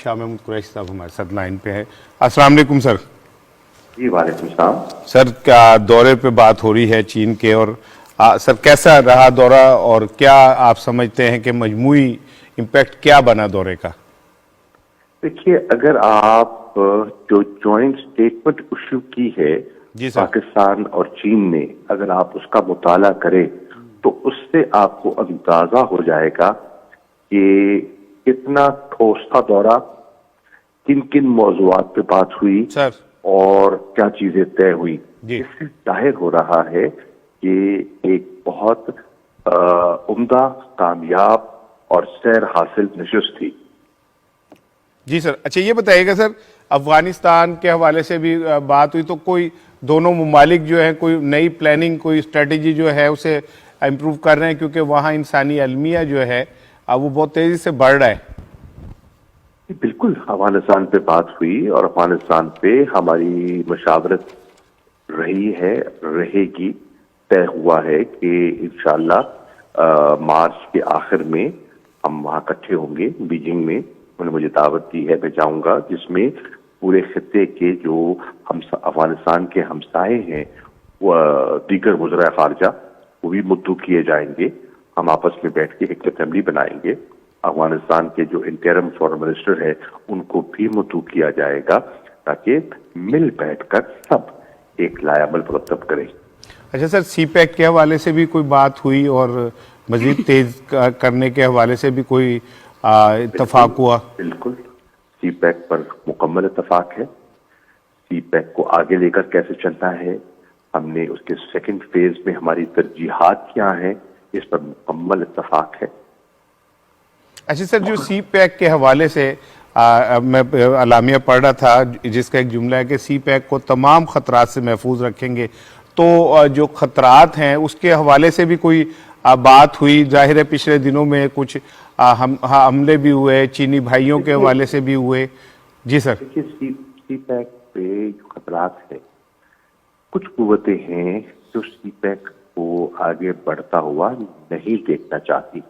शाह महमूद कुरैशी साहब हमारे साथ लाइन पे है। अस्सलाम वालेकुम सर। जी वालेकुम सलाम। सर क्या दौरे पे बात हो रही है चीन के, और सर कैसा रहा दौरा और क्या आप समझते हैं कि मजमूई इम्पैक्ट क्या बना दौरे का? देखिए, अगर आप जो जॉइंट स्टेटमेंट इशू की है पाकिस्तान और चीन ने, अगर आप उसका मुताला करें तो उससे आपको अंदाजा हो जाएगा कि कितना ठोस था दौरा, किन किन मौजूआत पे बात हुई सर और क्या चीजें तय हुई। जी। इससे जाहिर हो रहा है कि एक बहुत उम्दा, कामयाब और सैर हासिल नशिस्त थी। जी सर। अच्छा ये बताइएगा सर, अफगानिस्तान के हवाले से भी बात हुई, तो कोई दोनों ममालिक जो है कोई नई प्लानिंग, कोई स्ट्रेटेजी जो है उसे इम्प्रूव कर रहे हैं, क्योंकि वहाँ इंसानी अलमिया जो है वो बहुत तेजी से बढ़ रहा है। बिल्कुल, अफगानिस्तान पे बात हुई और अफगानिस्तान पे हमारी मशावरत रही है, रहेगी। तय हुआ है कि इंशाअल्लाह मार्च के आखिर में हम वहाँ इकट्ठे होंगे बीजिंग में। उन्होंने मुझे दावत दी है, मैं जाऊंगा, जिसमें पूरे खित्ते के जो हम अफगानिस्तान के हमसाए हैं, वो दीगर वज़रा खारजा, वो भी मुद्दू किए जाएंगे। हम आपस में बैठ के एक असेंबली बनाएंगे। अफगानिस्तान के जो इंटरिम फॉरेन मिनिस्टर है उनको भी मुद्दू किया जाएगा, ताकि मिल बैठकर सब एक लायामल मुरतब करें। अच्छा सर, सी पैक के हवाले से भी कोई बात हुई और मजीद तेज करने के हवाले से भी कोई इत्तफाक हुआ? बिल्कुल, सी पैक पर मुकम्मल इत्तफाक है। सी पैक को आगे लेकर कैसे चलना है, हमने उसके सेकंड फेज में हमारी तरजीहात क्या हैं, इस पर मुकम्मल इत्तफाक है। अच्छा सर, जो सी पैक के हवाले से मैं अलामिया पढ़ रहा था जिसका एक जुमला है कि सी पैक को तमाम खतरात से महफूज रखेंगे, तो जो खतरात हैं उसके हवाले से भी कोई बात हुई? जाहिर है पिछले दिनों में कुछ हमले भी हुए, चीनी भाइयों के हवाले से भी हुए। जी सर। देखिए, सी पैक पे जो खतरात है, कुछ कुव्वतें हैं जो सी पैक को आगे बढ़ता हुआ नहीं देखना चाहती,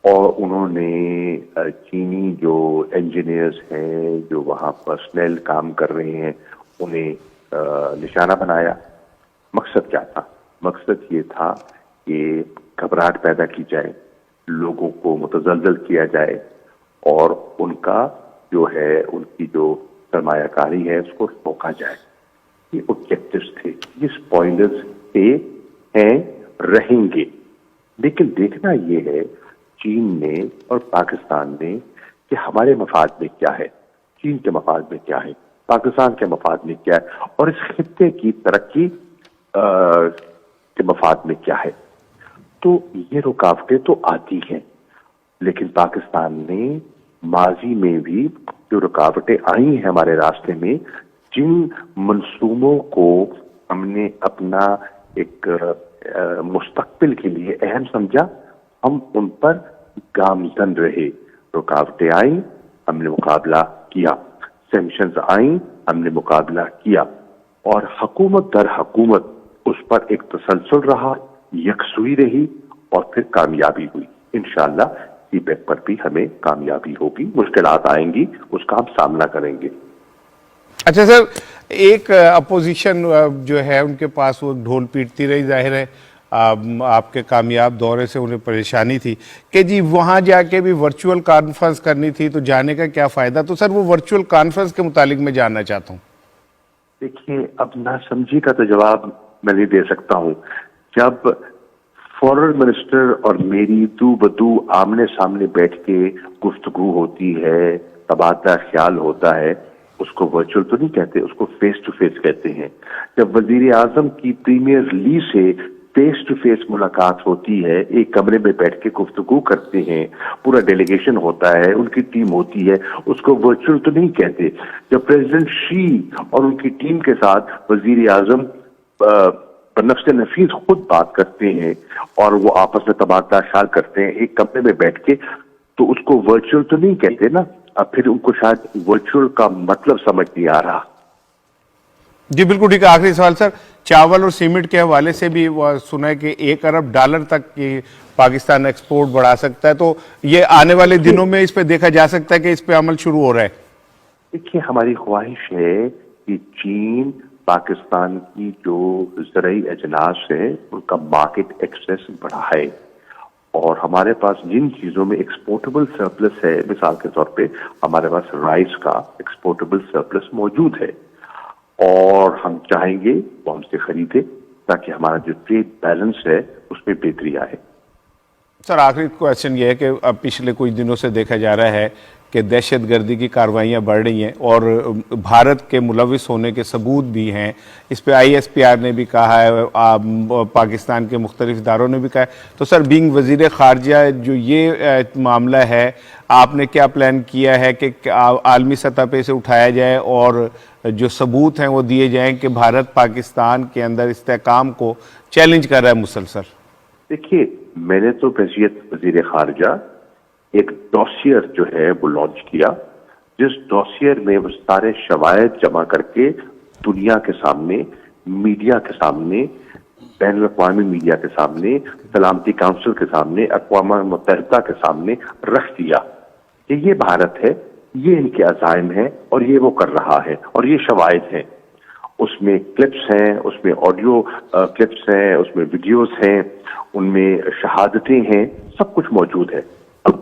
और उन्होंने चीनी जो इंजीनियर्स हैं, जो वहाँ पर्सनल काम कर रहे हैं, उन्हें निशाना बनाया। मकसद क्या था? मकसद ये था कि घबराहट पैदा की जाए, लोगों को मुतज़ल्ज़ल किया जाए और उनका जो है, उनकी जो सरमायाकारी है उसको रोका जाए। ये ऑब्जेक्टिव्स थे, ये स्पॉइलर्स थे, हैं, रहेंगे। लेकिन देखना ये है चीन ने और पाकिस्तान ने कि हमारे मफाद में क्या है, चीन के मफाद में क्या है, पाकिस्तान के मफाद में क्या है, और इस खित्ते की तरक्की के मफाद में क्या है। तो ये रुकावटें तो आती हैं, लेकिन पाकिस्तान ने माजी में भी जो रुकावटें आई हैं हमारे रास्ते में, जिन मंसूबों को हमने अपना एक मुस्तकबिल के लिए अहम समझा, हम उन पर गामजन रहे। रुकावटें आई, हमने मुकाबला किया, सैंक्शंस आई, हमने मुकाबला किया, और हुकूमत दर हुकूमत उस पर एक तसलसल रहा, यकसुई रही, और फिर कामयाबी हुई। इंशाअल्लाह सी पैक पर भी हमें कामयाबी होगी। मुश्किलात आएंगी, उसका हम सामना करेंगे। अच्छा सर, एक अपोजिशन जो है उनके पास वो ढोल पीटती रही, जाहिर है आपके कामयाब दौरे से उन्हें परेशानी थी कि जी वहाँ जाके भी वर्चुअल कॉन्फ्रेंस करनी थी, तो जाने का क्या फ़ायदा? तो सर वो वर्चुअल कॉन्फ्रेंस के मुतालिक मैं जानना चाहता हूँ। देखिए, अब नासमझी का तो जवाब मैं नहीं दे सकता हूँ। जब फॉरेन मिनिस्टर और मेरी दू बदू आमने सामने बैठ के गुफ्तगू होती है, तबादला ख्याल होता है, उसको वर्चुअल तो नहीं कहते, उसको फेस टू फेस कहते हैं। जब वजीर आजम की प्रीमियर ली से फेस टू फेस मुलाकात होती है, एक कमरे में बैठ के गुफ्तगू करते हैं, पूरा डेलीगेशन होता है, उनकी टीम होती है, उसको वर्चुअल तो नहीं कहते। जब प्रेसिडेंट शी और उनकी टीम के साथ वजीर आजम बनफ्स नफीस खुद बात करते हैं और वो आपस में तबादला ख्याल करते हैं एक कमरे में बैठ के, तो उसको वर्चुअल तो नहीं कहते ना। अब फिर उनको शायद वर्चुअल का मतलब समझ नहीं आ रहा। जी बिल्कुल ठीक है। आखिरी सवाल सर, चावल और सीमेंट के हवाले से भी सुना है कि $1 अरब तक की पाकिस्तान एक्सपोर्ट बढ़ा सकता है। तो ये आने वाले दिनों में इस पे देखा जा सकता है कि इस पे अमल शुरू हो रहा है। देखिए, हमारी ख्वाहिश है कि चीन पाकिस्तान की जो ज़राई अजनास है उनका मार्केट एक्सेस बढ़ाए, और हमारे पास जिन चीजों में एक्सपोर्टेबल सरप्लस है, मिसाल के तौर पे हमारे पास राइस का एक्सपोर्टेबल सरप्लस मौजूद है, और हम चाहेंगे वो हमसे खरीदे ताकि हमारा जो ट्रेड बैलेंस है उसमें बेहतरी आए। सर, आखिरी क्वेश्चन ये है कि अब पिछले कुछ दिनों से देखा जा रहा है कि दहशतगर्दी की कार्रवाइयाँ बढ़ रही हैं और भारत के मुलविस होने के सबूत भी हैं। इस पे ISPR ने भी कहा है, पाकिस्तान के मुख्तलिफ इदारों ने भी कहा है। तो सर, बीइंग वज़ीर ख़ारजा, जो ये मामला है, आपने क्या प्लान किया है कि आलमी सतह पे इसे उठाया जाए और जो सबूत हैं वो दिए जाएं कि भारत पाकिस्तान के अंदर इस्तेहकाम को चैलेंज कर रहा है मुसलसल? देखिए, मैंने तो बहसीयत वज़ीर ख़ारजा एक डॉसियर जो है वो लॉन्च किया, जिस डॉसियर में वो सारे शवायद जमा करके दुनिया के सामने, मीडिया के सामने, बैनुल अक़वामी मीडिया के सामने, सलामती काउंसिल के सामने, अक़वाम मुत्तहिदा के सामने रख दिया कि ये भारत है, ये इनके अज़ाइम है और ये वो कर रहा है और ये शवायद हैं। उसमें क्लिप्स हैं, उसमें ऑडियो क्लिप्स हैं, उसमें वीडियोस हैं, उनमें शहादतें हैं, सब कुछ मौजूद है। अब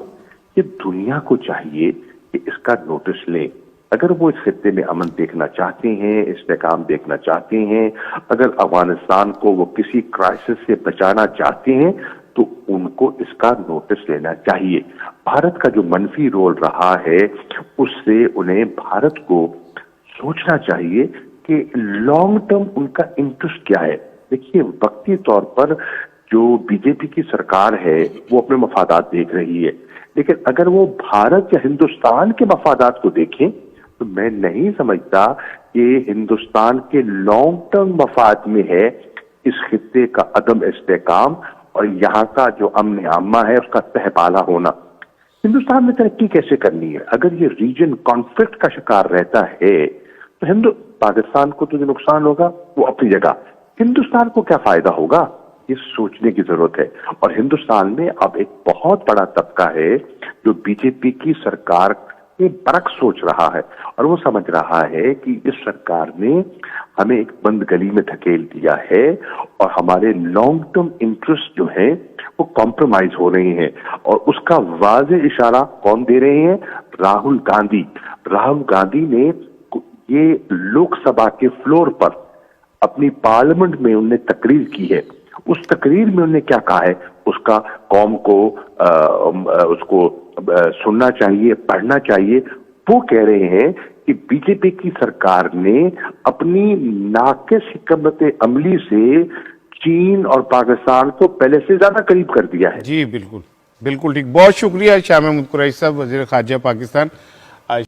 ये दुनिया को चाहिए कि इसका नोटिस लें। अगर वो इस खित्ते में अमन देखना चाहते हैं, इस्तेहकाम देखना चाहते हैं, अगर अफगानिस्तान को वो किसी क्राइसिस से बचाना चाहते हैं, तो उनको इसका नोटिस लेना चाहिए। भारत का जो मनफी रोल रहा है उससे उन्हें भारत को सोचना चाहिए कि लॉन्ग टर्म उनका इंटरेस्ट क्या है। देखिए, वक्ती तौर पर जो बीजेपी की सरकार है वो अपने मफादात देख रही है, लेकिन अगर वो भारत या हिंदुस्तान के मफादात को देखें तो मैं नहीं समझता कि हिंदुस्तान के लॉन्ग टर्म मफाद में है इस खित्ते का अदम इस्तेहकाम और यहाँ का जो अमन आमा है उसका तहबाला होना। हिंदुस्तान में तरक्की कैसे करनी है? अगर ये रीजन कॉन्फ्लिक्ट का शिकार रहता है तो पाकिस्तान को तो जो नुकसान होगा वो अपनी जगह, हिंदुस्तान को क्या फायदा होगा, ये सोचने की जरूरत है। और हिंदुस्तान में अब एक बहुत बड़ा तबका है जो बीजेपी की सरकार के बरक सोच रहा है और वो समझ रहा है कि इस सरकार ने हमें एक बंद गली में धकेल दिया है और हमारे लॉन्ग टर्म इंटरेस्ट जो है वो कॉम्प्रोमाइज हो रहे हैं। और उसका वाज़ेह इशारा कौन दे रहे हैं? राहुल गांधी। राहुल गांधी ने ये लोकसभा के फ्लोर पर अपनी पार्लियामेंट में उन्होंने तकरीर की है। उस तकरीर में उन्होंने क्या कहा है उसका कौम को उसको सुनना चाहिए, पढ़ना चाहिए। वो कह रहे हैं कि बीजेपी की सरकार ने अपनी नाक़िस हिकमत अमली से चीन और पाकिस्तान को पहले से ज्यादा करीब कर दिया है। जी बिल्कुल, बिल्कुल ठीक। बहुत शुक्रिया शाह महमूद कुरैशी साहब, वज़ीर ख़ारजा पाकिस्तान।